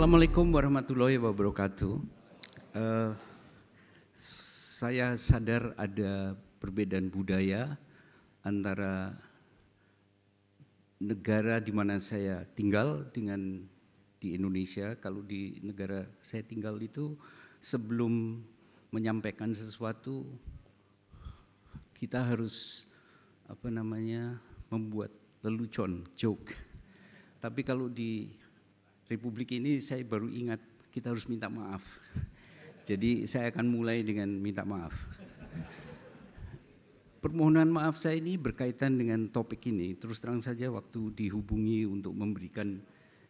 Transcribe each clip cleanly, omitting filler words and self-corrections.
Assalamualaikum warahmatullahi wabarakatuh. Saya sadar ada perbedaan budaya antara negara di mana saya tinggal dengan di Indonesia. Kalau di negara saya tinggal itu sebelum menyampaikan sesuatu kita harus membuat lelucon, joke. Tapi kalau di Republik ini saya baru ingat kita harus minta maaf. Jadi saya akan mulai dengan minta maaf. Permohonan maaf saya ini berkaitan dengan topik ini. Terus terang saja waktu dihubungi untuk memberikan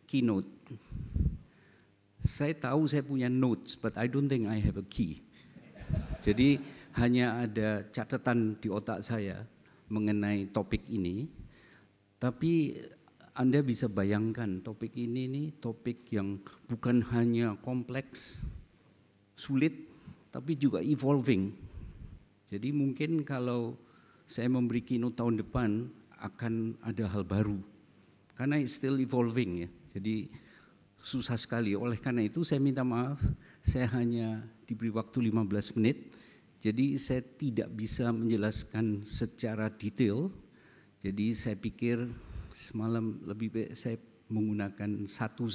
keynote, saya tahu saya punya notes, but I don't think I have a key. Jadi hanya ada catatan di otak saya mengenai topik ini, tapi Anda bisa bayangkan topik ini topik yang bukan hanya kompleks, sulit, tapi juga evolving. Jadi mungkin kalau saya memberi keynote tahun depan akan ada hal baru, karena it's still evolving ya. Jadi susah sekali. Oleh karena itu saya minta maaf, saya hanya diberi waktu 15 menit. Jadi saya tidak bisa menjelaskan secara detail. Jadi saya pikir semalam lebih baik saya menggunakan satu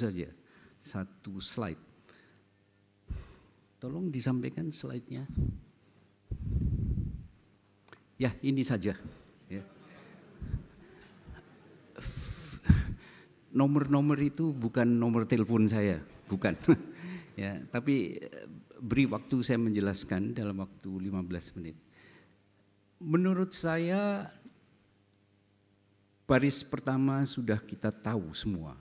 slide. Tolong disampaikan slide-nya. Ya, ini saja. Ya. Nomor-nomor itu bukan nomor telepon saya, bukan. Ya, tapi beri waktu saya menjelaskan dalam waktu 15 menit. Menurut saya baris pertama sudah kita tahu semua,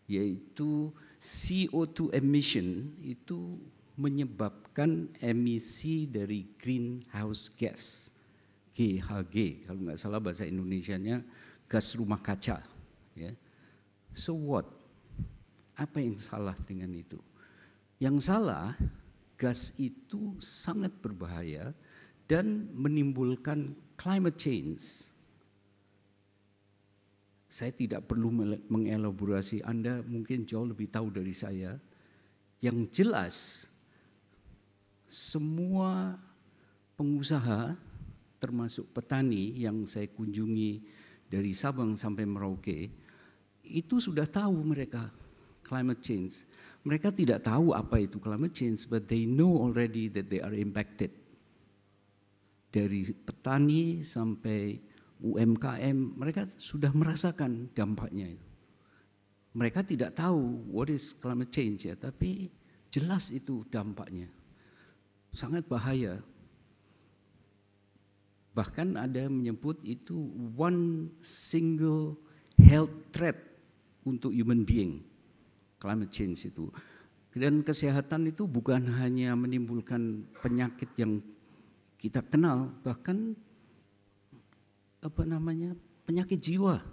yaitu CO2 emission itu menyebabkan emisi dari greenhouse gas, GHG, kalau nggak salah bahasa Indonesianya gas rumah kaca. Ya. So what? Apa yang salah dengan itu? Yang salah, gas itu sangat berbahaya dan menimbulkan climate change. Saya tidak perlu mengelaborasi, Anda mungkin jauh lebih tahu dari saya. Yang jelas, semua pengusaha termasuk petani yang saya kunjungi dari Sabang sampai Merauke, itu sudah tahu mereka climate change. Mereka tidak tahu apa itu climate change, but they know already that they are impacted. Dari petani sampai UMKM, mereka sudah merasakan dampaknya itu. Mereka tidak tahu what is climate change ya, tapi jelas itu dampaknya. Sangat bahaya. Bahkan ada yang menyebut itu one single health threat untuk human being, climate change itu. Dan kesehatan itu bukan hanya menimbulkan penyakit yang kita kenal, bahkan penyakit jiwa.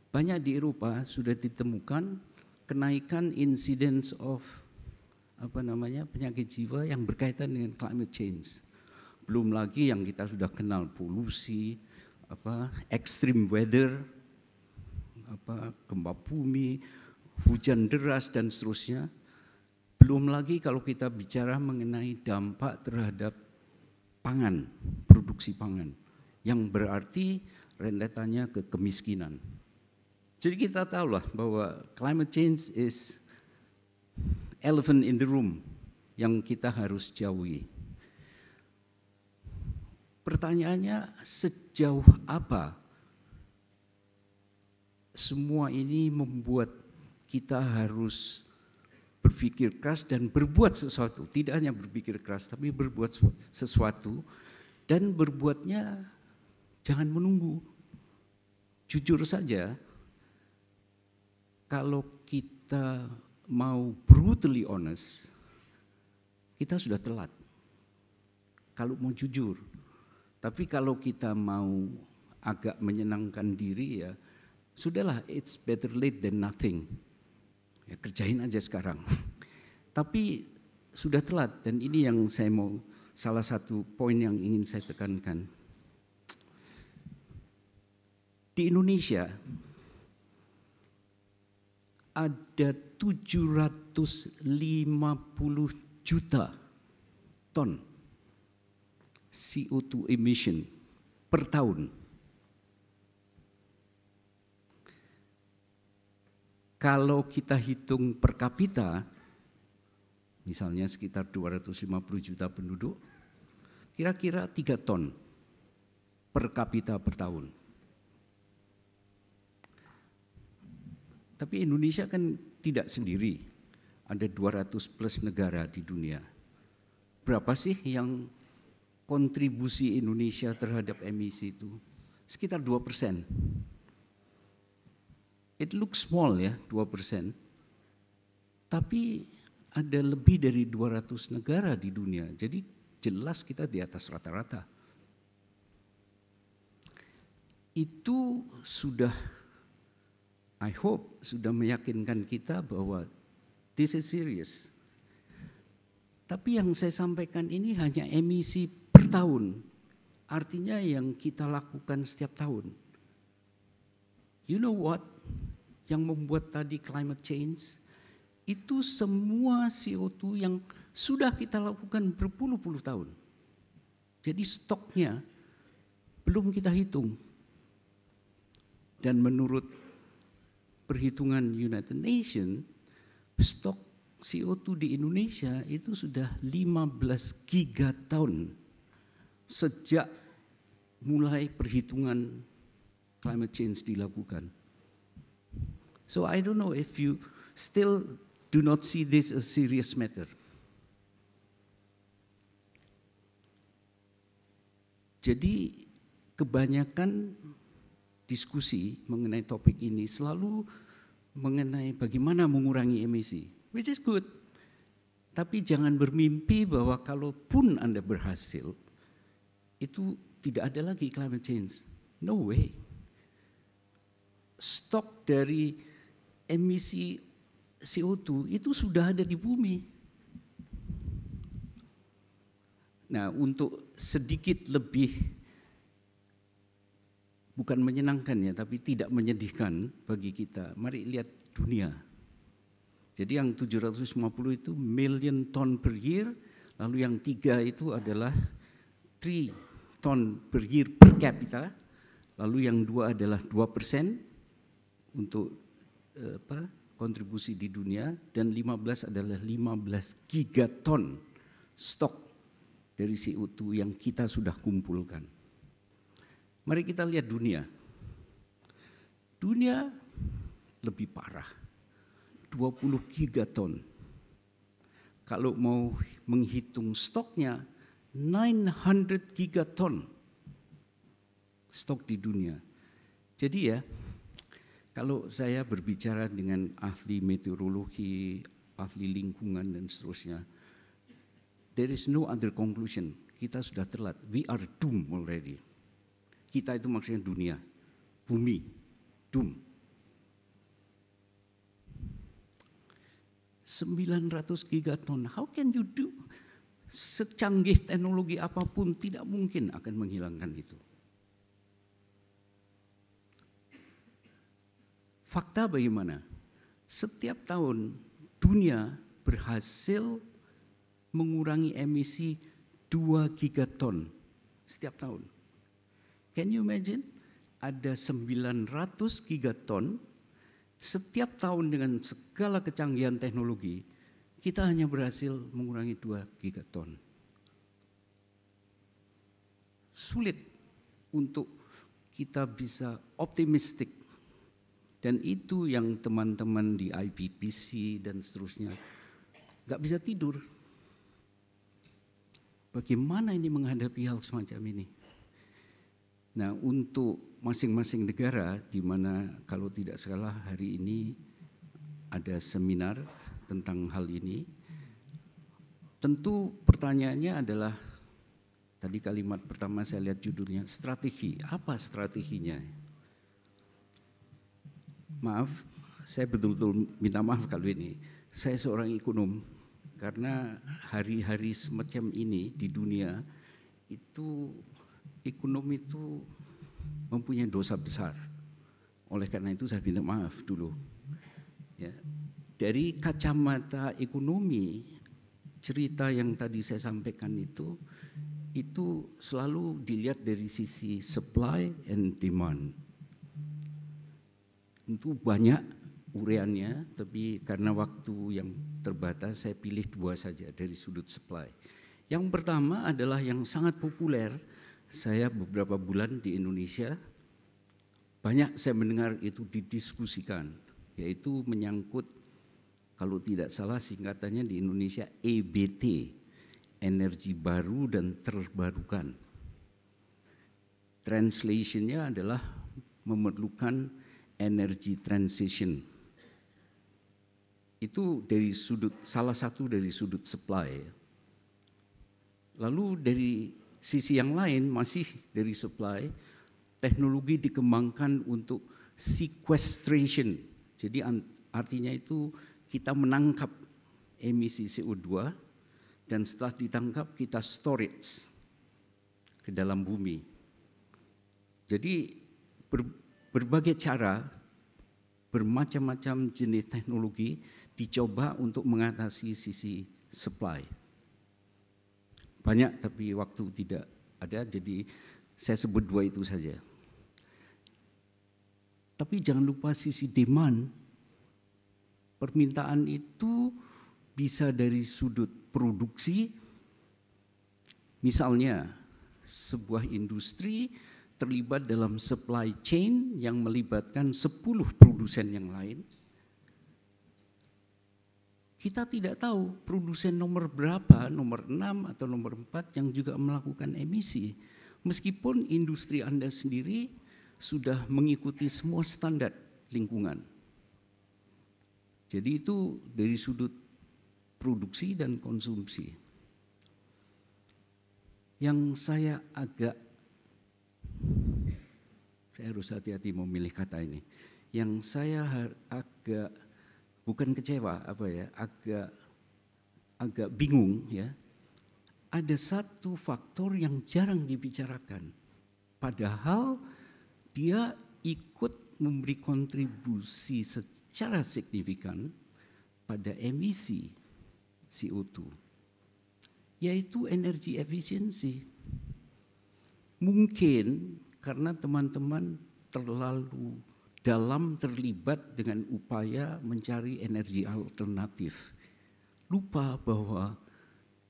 Banyak di Eropa sudah ditemukan kenaikan incidence of penyakit jiwa yang berkaitan dengan climate change. Belum lagi yang kita sudah kenal polusi, extreme weather, gempa bumi, hujan deras dan seterusnya. Belum lagi kalau kita bicara mengenai dampak terhadap pangan, produksi pangan, yang berarti rentetannya ke kemiskinan. Jadi kita tahulah bahwa climate change is elephant in the room yang kita harus jauhi. Pertanyaannya, sejauh apa semua ini membuat kita harus berpikir keras dan berbuat sesuatu. Tidak hanya berpikir keras, tapi berbuat sesuatu, dan berbuatnya jangan menunggu. Jujur saja, kalau kita mau brutally honest, kita sudah telat. Kalau mau jujur. Tapi kalau kita mau agak menyenangkan diri ya, sudahlah, it's better late than nothing. Ya, kerjain aja sekarang. Tapi sudah telat, dan ini yang saya mau, salah satu poin yang ingin saya tekankan. Di Indonesia ada 750 juta ton CO2 emission per tahun. Kalau kita hitung per kapita, misalnya sekitar 250 juta penduduk, kira-kira 3 ton per kapita per tahun. Tapi Indonesia kan tidak sendiri, ada 200 plus negara di dunia. Berapa sih yang kontribusi Indonesia terhadap emisi itu? Sekitar 2%. It looks small ya, 2%. Tapi ada lebih dari 200 negara di dunia, jadi jelas kita di atas rata-rata. Itu sudah, I hope, sudah meyakinkan kita bahwa this is serious. Tapi yang saya sampaikan ini hanya emisi per tahun, artinya yang kita lakukan setiap tahun. You know what? Yang membuat tadi climate change, itu semua CO2 yang sudah kita lakukan berpuluh-puluh tahun. Jadi stoknya belum kita hitung. Dan menurut perhitungan United Nations, stok CO2 di Indonesia itu sudah 15 gigaton sejak mulai perhitungan climate change dilakukan. So I don't know if you still do not see this as serious matter. Jadi kebanyakan diskusi mengenai topik ini selalu mengenai bagaimana mengurangi emisi, which is good. Tapi jangan bermimpi bahwa kalaupun Anda berhasil, itu tidak ada lagi climate change. No way. Stok dari emisi CO2 itu sudah ada di bumi. Nah, untuk sedikit lebih, bukan menyenangkan ya, tapi tidak menyedihkan bagi kita, mari lihat dunia. Jadi yang 750 itu million ton per year, lalu yang 3 itu adalah 3 ton per year per capita, lalu yang 2 adalah 2% untuk kontribusi di dunia, dan 15 adalah 15 gigaton stok dari CO2 yang kita sudah kumpulkan. Mari kita lihat dunia. Dunia lebih parah, 20 gigaton. Kalau mau menghitung stoknya, 900 gigaton stok di dunia. Jadi ya, kalau saya berbicara dengan ahli meteorologi, ahli lingkungan dan seterusnya, there is no other conclusion. Kita sudah telat. We are doomed already. Kita itu maksudnya dunia, bumi, doom. 900 gigaton, how can you do? Secanggih teknologi apapun tidak mungkin akan menghilangkan itu. Fakta bagaimana? Setiap tahun dunia berhasil mengurangi emisi 2 gigaton setiap tahun. Can you imagine? Ada 900 gigaton setiap tahun dengan segala kecanggihan teknologi, kita hanya berhasil mengurangi 2 gigaton. Sulit untuk kita bisa optimistik. Dan itu yang teman-teman di IPCC dan seterusnya nggak bisa tidur. Bagaimana ini menghadapi hal semacam ini? Nah, untuk masing-masing negara, di mana kalau tidak salah hari ini ada seminar tentang hal ini, tentu pertanyaannya adalah, tadi kalimat pertama saya lihat judulnya, strategi. Apa strateginya? Maaf, saya betul-betul minta maaf kalau ini. Saya seorang ekonom, karena hari-hari semacam ini di dunia, itu ekonomi itu mempunyai dosa besar. Oleh karena itu saya minta maaf dulu. Ya. Dari kacamata ekonomi, cerita yang tadi saya sampaikan itu selalu dilihat dari sisi supply and demand. Tentu banyak ureannya, tapi karena waktu yang terbatas saya pilih 2 saja dari sudut supply. Yang pertama adalah yang sangat populer, saya beberapa bulan di Indonesia, banyak saya mendengar itu didiskusikan, yaitu menyangkut, kalau tidak salah singkatannya di Indonesia EBT, energi baru dan terbarukan. Translationnya adalah memerlukan energy transition. Itu dari salah satu dari sudut supply. Lalu dari sisi yang lain masih dari supply, teknologi dikembangkan untuk sequestration. Jadi artinya itu kita menangkap emisi CO2 dan setelah ditangkap kita storage ke dalam bumi. Jadi berbagai cara, bermacam-macam jenis teknologi dicoba untuk mengatasi sisi supply. Banyak tapi waktu tidak ada, jadi saya sebut 2 itu saja. Tapi jangan lupa sisi demand. Permintaan itu bisa dari sudut produksi, misalnya sebuah industri terlibat dalam supply chain yang melibatkan 10 produsen yang lain. Kita tidak tahu produsen nomor berapa, nomor 6 atau nomor 4 yang juga melakukan emisi. Meskipun industri Anda sendiri sudah mengikuti semua standar lingkungan. Jadi itu dari sudut produksi dan konsumsi. Yang saya harus hati-hati memilih kata ini. Yang saya agak bukan kecewa, agak bingung ya. Ada satu faktor yang jarang dibicarakan. Padahal dia ikut memberi kontribusi secara signifikan pada emisi CO2, yaitu energi efisiensi. Mungkin karena teman-teman terlalu dalam terlibat dengan upaya mencari energi alternatif, lupa bahwa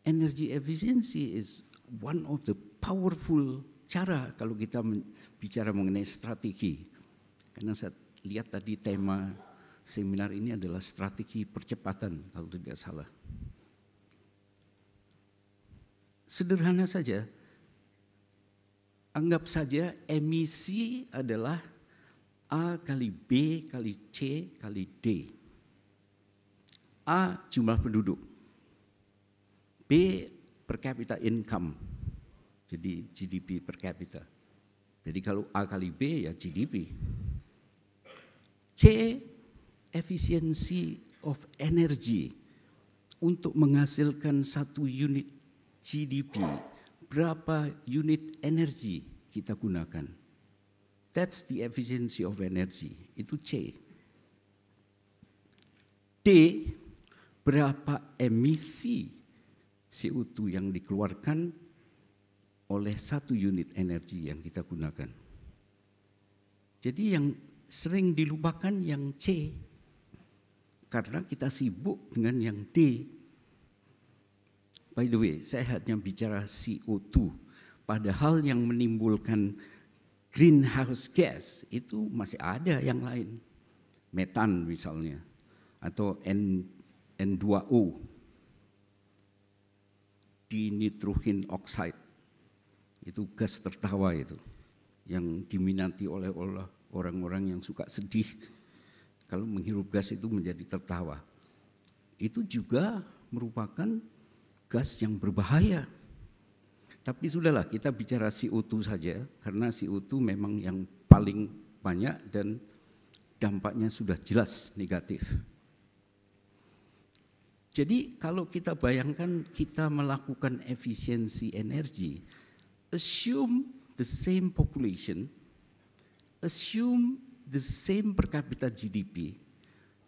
energi efisiensi is one of the powerful cara kalau kita bicara mengenai strategi. Karena saya lihat tadi tema seminar ini adalah strategi percepatan kalau tidak salah. Sederhana saja, anggap saja emisi adalah A kali B kali C kali D. A jumlah penduduk, B per capita income, jadi GDP per capita. Jadi kalau A kali B ya GDP. C, efisiensi of energy, untuk menghasilkan 1 unit GDP, berapa unit energi kita gunakan. That's the efficiency of energy, itu C. D, berapa emisi CO2 yang dikeluarkan oleh 1 unit energi yang kita gunakan. Jadi yang sering dilupakan yang C, karena kita sibuk dengan yang D. By the way, saya hanya bicara CO2, padahal yang menimbulkan greenhouse gas itu masih ada yang lain. Metan misalnya, atau N2O, dinitrogen oxide, itu gas tertawa itu, yang diminati oleh orang-orang yang suka sedih. Kalau menghirup gas itu menjadi tertawa. Itu juga merupakan gas yang berbahaya. Tapi sudahlah, kita bicara CO2 saja, karena CO2 memang yang paling banyak dan dampaknya sudah jelas negatif. Jadi kalau kita bayangkan kita melakukan efisiensi energi, assume the same population, assume the same per capita GDP,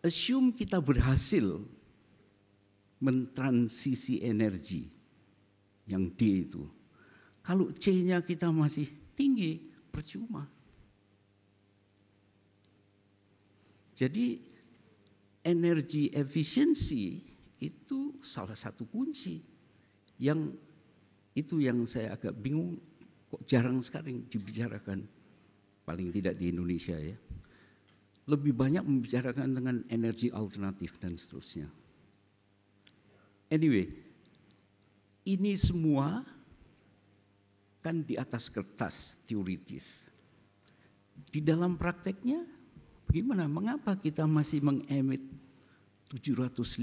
assume kita berhasil mentransisi energi yang D itu. Kalau C-nya kita masih tinggi, percuma. Jadi energi efisiensi itu salah satu kunci yang saya agak bingung, kok jarang sekali dibicarakan, paling tidak di Indonesia ya. Lebih banyak membicarakan dengan energi alternatif dan seterusnya. Anyway, ini semua kan di atas kertas teoritis. Di dalam prakteknya bagaimana? Mengapa kita masih mengemit 750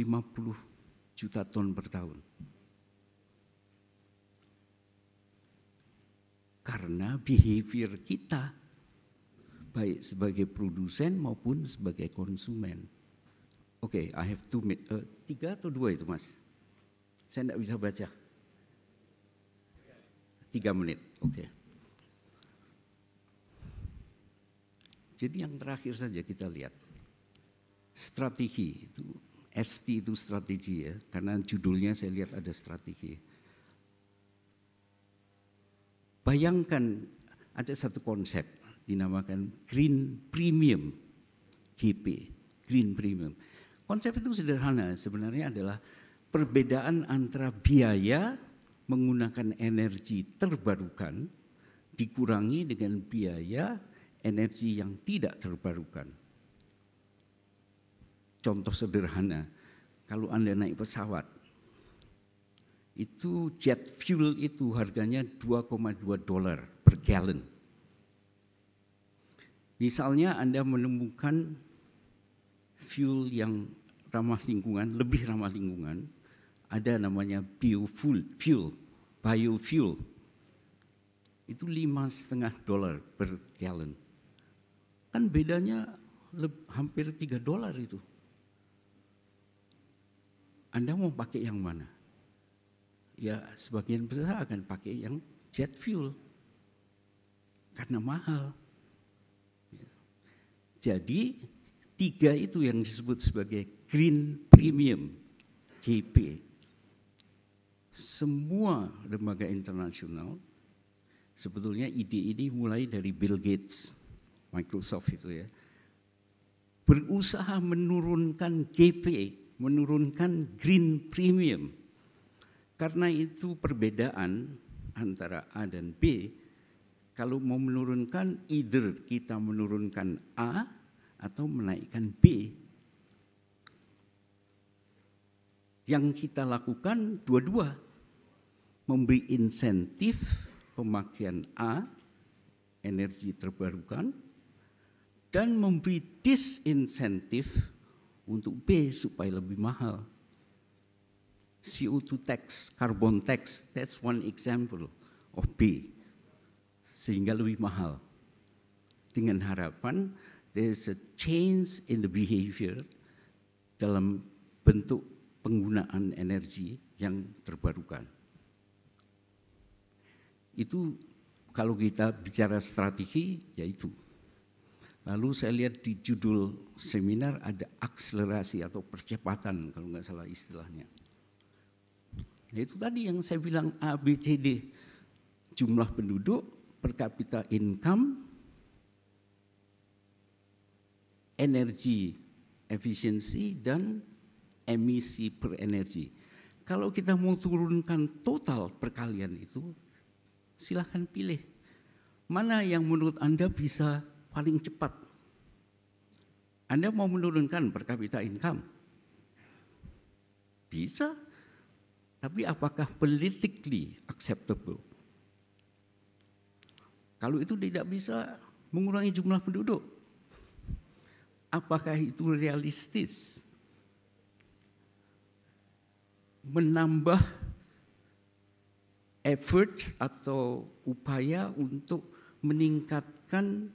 juta ton per tahun? Karena behavior kita, baik sebagai produsen maupun sebagai konsumen. Oke, I have 2 minutes. 3 atau 2 itu Mas? Saya tidak bisa baca. 3 menit, oke. Jadi yang terakhir saja kita lihat. Strategi, itu ST itu strategi ya, karena judulnya saya lihat ada strategi. Bayangkan ada satu konsep dinamakan Green Premium, GP, Green Premium. Konsep itu sederhana, sebenarnya adalah perbedaan antara biaya menggunakan energi terbarukan dikurangi dengan biaya energi yang tidak terbarukan. Contoh sederhana, kalau Anda naik pesawat, itu jet fuel itu harganya $2,2 per gallon. Misalnya Anda menemukan fuel yang ramah lingkungan, lebih ramah lingkungan, ada namanya biofuel, itu $5,5 per gallon. Kan bedanya hampir $3 itu. Anda mau pakai yang mana? Ya sebagian besar akan pakai yang jet fuel karena mahal. Jadi 3 itu yang disebut sebagai Green Premium, GP. Semua lembaga internasional, sebetulnya ide ini mulai dari Bill Gates, Microsoft itu ya, berusaha menurunkan GP, menurunkan Green Premium. Karena itu perbedaan antara A dan B, kalau mau menurunkan either kita menurunkan A atau menaikkan B. Yang kita lakukan dua-dua, memberi insentif pemakaian A, energi terbarukan, dan memberi disinsentif untuk B supaya lebih mahal. CO2 tax, carbon tax, that's one example of B, sehingga lebih mahal. Dengan harapan there's a change in the behavior dalam bentuk penggunaan energi yang terbarukan. Itu kalau kita bicara strategi, yaitu. Lalu saya lihat di judul seminar ada akselerasi atau percepatan kalau nggak salah istilahnya. Nah, itu tadi yang saya bilang ABCD, jumlah penduduk, per kapita income, energi efisiensi, dan emisi per energi. Kalau kita mau turunkan total perkalian itu, silahkan pilih. Mana yang menurut Anda bisa paling cepat? Anda mau menurunkan per kapita income? Bisa, tapi apakah politically acceptable? Kalau itu tidak bisa mengurangi jumlah penduduk, apakah itu realistis? Menambah effort atau upaya untuk meningkatkan,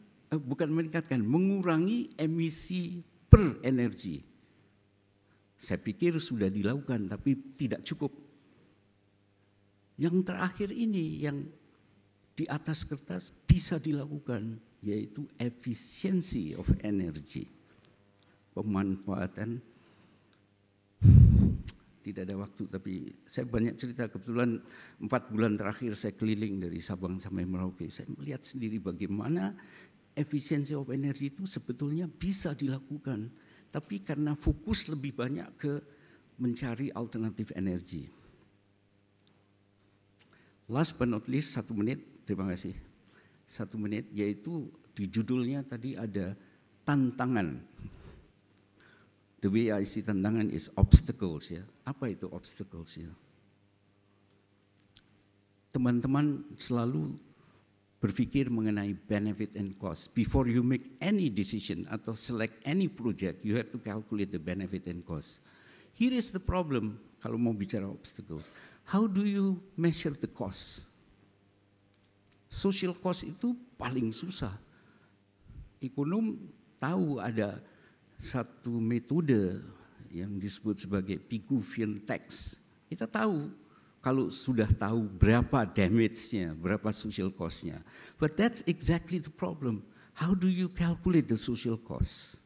mengurangi emisi per energi. Saya pikir sudah dilakukan, tapi tidak cukup. Yang terakhir ini yang di atas kertas bisa dilakukan, yaitu efficiency of energy. pemanfaatan. Tidak ada waktu, tapi saya banyak cerita. Kebetulan 4 bulan terakhir saya keliling dari Sabang sampai Merauke. Saya melihat sendiri bagaimana efisiensi of energy itu sebetulnya bisa dilakukan. Tapi karena fokus lebih banyak ke mencari alternatif energi. Last but not least, 1 menit, terima kasih. 1 menit, yaitu di judulnya tadi ada tantangan. The way I see tantangan is obstacles, ya. Apa itu obstacles, ya? Teman-teman selalu berpikir mengenai benefit and cost. Before you make any decision atau select any project, you have to calculate the benefit and cost. Here is the problem kalau mau bicara obstacles. How do you measure the cost? Social cost itu paling susah. Ekonom tahu ada satu metode yang disebut sebagai Pigouvian tax. Kita tahu kalau sudah tahu berapa damage-nya, berapa social cost-nya. But that's exactly the problem. How do you calculate the social cost?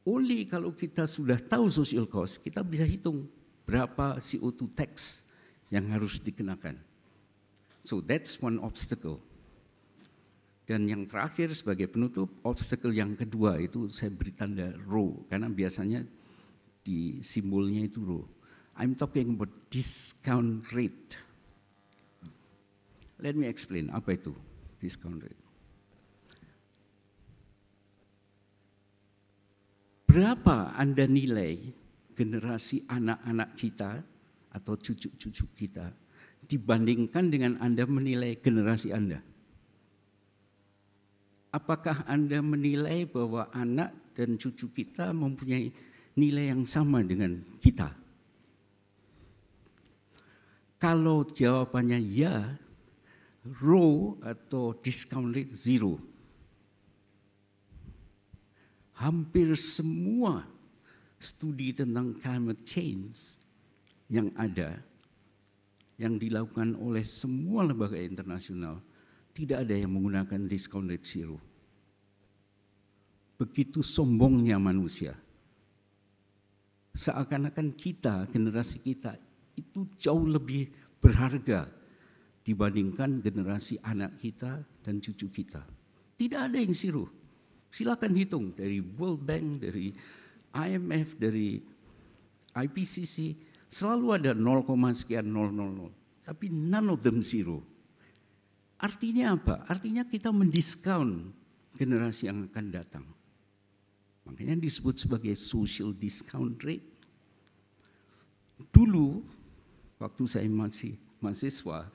Only kalau kita sudah tahu social cost, kita bisa hitung berapa CO2 tax yang harus dikenakan. So that's one obstacle. Dan yang terakhir sebagai penutup, obstacle yang kedua itu saya beri tanda rho, karena biasanya di simbolnya itu rho. I'm talking about discount rate. Let me explain, apa itu discount rate? Berapa Anda nilai generasi anak-anak kita atau cucu-cucu kita dibandingkan dengan Anda menilai generasi Anda? Apakah Anda menilai bahwa anak dan cucu kita mempunyai nilai yang sama dengan kita? Kalau jawabannya ya, rho atau discount rate 0. Hampir semua studi tentang climate change yang ada, yang dilakukan oleh semua lembaga internasional, tidak ada yang menggunakan discount rate 0. Begitu sombongnya manusia. Seakan-akan kita, generasi kita, itu jauh lebih berharga dibandingkan generasi anak kita dan cucu kita. Tidak ada yang 0. Silakan hitung dari World Bank, dari IMF, dari IPCC, selalu ada 0, sekian 000. Tapi none of them 0. Artinya apa? Artinya kita mendiskon generasi yang akan datang. Makanya disebut sebagai social discount rate. Dulu, waktu saya masih mahasiswa,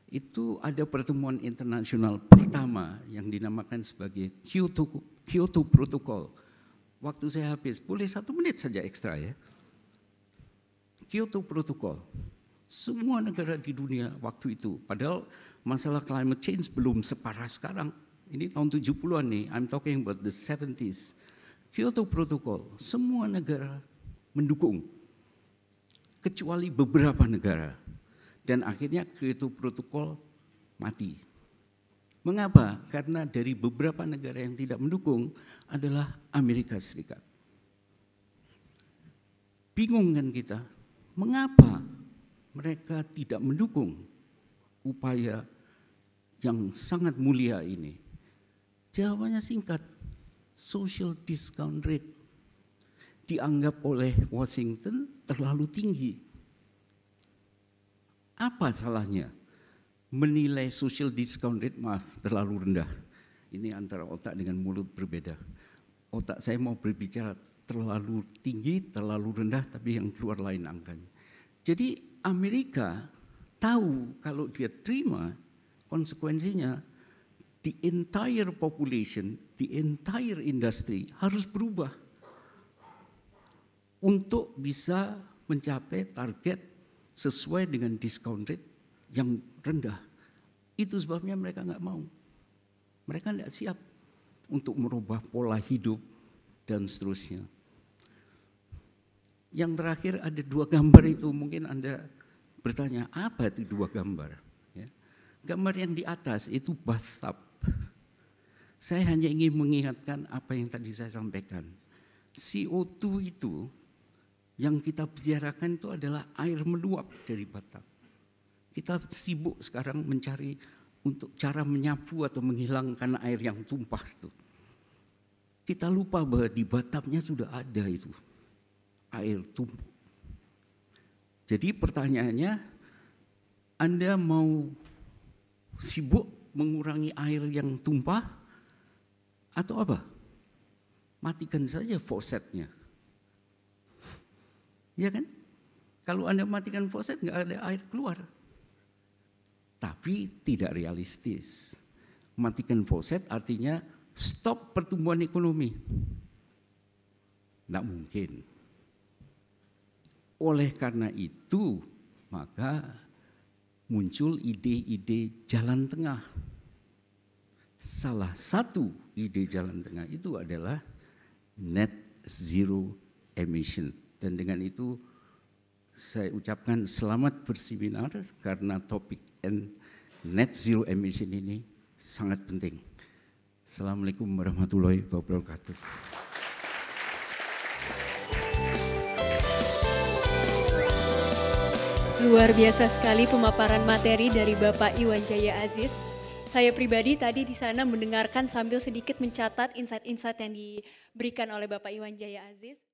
itu ada pertemuan internasional pertama yang dinamakan sebagai Kyoto Protocol. Waktu saya habis, boleh 1 menit saja ekstra ya. Kyoto Protocol. Semua negara di dunia waktu itu, padahal masalah climate change belum separah sekarang. Ini tahun 70-an nih, I'm talking about the 70s. Kyoto Protocol, semua negara mendukung, kecuali beberapa negara. Dan akhirnya Kyoto Protocol mati. Mengapa? Karena dari beberapa negara yang tidak mendukung adalah Amerika Serikat. Bingung kan kita, mengapa mereka tidak mendukung upaya yang sangat mulia ini? Jawabannya singkat, social discount rate dianggap oleh Washington terlalu tinggi. Apa salahnya menilai social discount rate, maaf, terlalu rendah? Ini antara otak dengan mulut berbeda. Otak saya mau berbicara terlalu tinggi, terlalu rendah, tapi yang keluar lain angkanya. Jadi Amerika tahu kalau dia terima konsekuensinya, the entire population, the entire industry harus berubah untuk bisa mencapai target sesuai dengan discount rate yang rendah. Itu sebabnya mereka nggak mau. Mereka nggak siap untuk merubah pola hidup dan seterusnya. Yang terakhir ada 2 gambar itu, mungkin Anda bertanya, apa itu 2 gambar? Ya. Gambar yang di atas itu bathtub. Saya hanya ingin mengingatkan apa yang tadi saya sampaikan. CO2 itu yang kita bicarakan itu adalah air meluap dari Batam. Kita sibuk sekarang mencari untuk cara menyapu atau menghilangkan air yang tumpah itu. Kita lupa bahwa di Batamnya sudah ada itu, air tumpah. Jadi pertanyaannya, Anda mau sibuk mengurangi air yang tumpah atau apa? Matikan saja faucetnya. Ya kan? Kalau Anda matikan faucet nggak ada air keluar. Tapi tidak realistis. Matikan faucet artinya stop pertumbuhan ekonomi. Tidak mungkin. Oleh karena itu, maka muncul ide-ide jalan tengah. Salah satu ide jalan tengah itu adalah net zero emission. Dan dengan itu saya ucapkan selamat berseminar karena topik net zero emission ini sangat penting. Assalamualaikum warahmatullahi wabarakatuh. Luar biasa sekali pemaparan materi dari Bapak Iwan Jaya Aziz. Saya pribadi tadi di sana mendengarkan sambil sedikit mencatat insight-insight yang diberikan oleh Bapak Iwan Jaya Aziz.